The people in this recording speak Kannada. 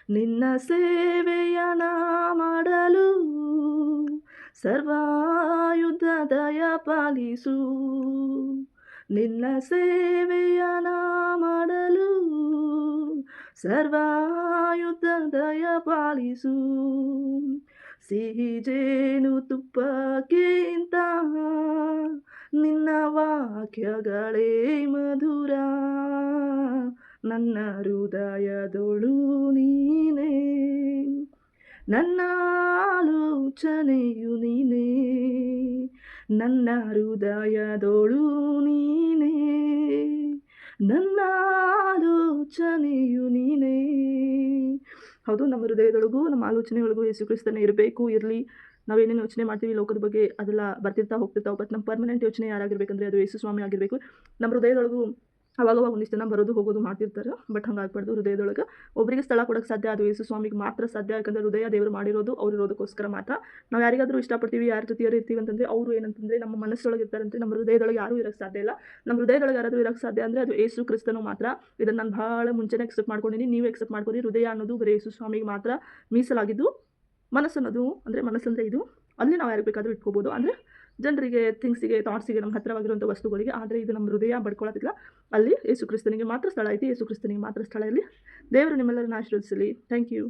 ನಿನ್ನ ಸೇವೆಯ ನಾ ಮಾಡಲು ಸರ್ವಾಯುಧ ದಯ ಪಾಲಿಸು. ನಿನ್ನ ಸೇವೆಯ ನಾ ಮಾಡಲು ಸರ್ವಾಯುಧ ದಯ ಪಾಲಿಸು. ಸಿಹಿ ಜೇನು ತುಪ್ಪಕ್ಕಿಂತ ನಿನ್ನ ವಾಕ್ಯಗಳೇ ಮಧುರ. ನನ್ನ ಹೃದಯದೊಳು ನೀನೇ, ನನ್ನ ಆಲೋಚನೆಯು ನೀನೇ. ನನ್ನ ಹೃದಯದೊಳು ನೀನೇ, ನನ್ನ ಆಲೋಚನೆಯು ನೀನೇ. ಹೌದು, ನಮ್ಮ ಹೃದಯದೊಳಗೂ ನಮ್ಮ ಆಲೋಚನೆಯೊಳಗೂ ಯೇಸು ಕ್ರಿಸ್ತನೇ ಇರಬೇಕು, ಇರಲಿ. ನಾವೇನೇನು ಯೋಚನೆ ಮಾಡ್ತೀವಿ ಲೋಕದ ಬಗ್ಗೆ ಅದೆಲ್ಲ ಬರ್ತಿರ್ತಾ ಹೋಗ್ತಿರ್ತಾವೆ. ಬಟ್ ನಮ್ಮ ಪರ್ಮನೆಂಟ್ ಯೋಚನೆ ಯಾರಾಗಿರ್ಬೇಕಂದ್ರೆ ಅದು ಯೇಸು ಸ್ವಾಮಿ ಆಗಿರಬೇಕು. ನಮ್ಮ ಹೃದಯದೊಳಗೂ ಅವಾಗವಾಗ ಒಂದಿಷ್ಟು ಜನ ಬರೋದು ಹೋಗೋದು ಮಾಡ್ತಿರ್ತಾರೆ. ಬಟ್ ಹಂಗಾಗ್ಬಾರ್ದು. ಹೃದಯದೊಳಗೆ ಒಬ್ಬರಿಗೆ ಸ್ಥಳ ಕೊಡೋಕ್ಕೆ ಸಾಧ್ಯ ಅದು ಯೇಸು ಸ್ವಾಮಿಗೆ ಮಾತ್ರ ಸಾಧ್ಯ. ಯಾಕಂದರೆ ಹೃದಯ ದೇವರು ಮಾಡಿರೋದು ಅವ್ರು ಇರೋದಕ್ಕೋಸ್ಕರ ಮಾತ್ರ. ನಾವು ಯಾರಿಗಾದರೂ ಇಷ್ಟಪಡ್ತೀವಿ, ಯಾರ ಜೊತೆಯಾರು ಇರ್ತೀವಿ ಅಂತಂದರೆ ಅವರು ಏನಂತಂದರೆ ನಮ್ಮ ಮನಸ್ಸೊಳಗೆ ಇರ್ತಾರಂತೆ. ನಮ್ಮ ಹೃದಯದೊಳಗೆ ಯಾರೂ ಇರೋಕ್ಕೆ ಸಾಧ್ಯ ಇಲ್ಲ. ನಮ್ಮ ಹೃದಯದೊಳಗೆ ಯಾರಾದರೂ ಇರೋಕ್ಕೆ ಸಾಧ್ಯ ಅಂದರೆ ಅದು ಯೇಸು ಕ್ರಿಸ್ತನು ಮಾತ್ರ. ಇದನ್ನು ನಾನು ಭಾಳ ಮುಂಚೆನೇ ಎಕ್ಸೆಪ್ಟ್ ಮಾಡ್ಕೊಂಡಿನಿ. ನೀವು ಎಕ್ಸೆಪ್ಟ್ ಮಾಡ್ಕೊರಿ. ಹೃದಯ ಅನ್ನೋದು ಬರೀ ಯೇಸು ಸ್ವಾಮಿಗೆ ಮಾತ್ರ ಮೀಸಲಾಗಿದ್ದು. ಮನಸ್ಸನ್ನೋದು ಅಂದರೆ ಮನಸ್ಸಂದರೆ ಇದು ಅಲ್ಲಿ ನಾವು ಯಾರಿಗೆ ಬೇಕಾದರೂ ಇಟ್ಕೋಬೋದು. ಅಂದರೆ ಜನರಿಗೆ, ಥಿಂಗ್ಸಿಗೆ, ಥಾಟ್ಸಿಗೆ, ನಮ್ಮ ಹತ್ತಿರವಾಗಿರುವಂಥ ವಸ್ತುಗಳಿಗೆ. ಆದರೆ ಇದು ನಮ್ಮ ಹೃದಯ ಬಡ್ಕೊಳ್ಳೋದಿಲ್ಲ. ಅಲ್ಲಿ ಯೇಸು ಕ್ರಿಸ್ತನಿಗೆ ಮಾತ್ರ ಸ್ಥಳ ಐತಿ. ಯೇಸು ಕ್ರಿಸ್ತನಿಗೆ ಮಾತ್ರ ಸ್ಥಳ ಇರಲಿ. ದೇವರು ನಿಮ್ಮೆಲ್ಲರನ್ನ ಆಶೀರ್ವದಿಸಲಿ. Thank you.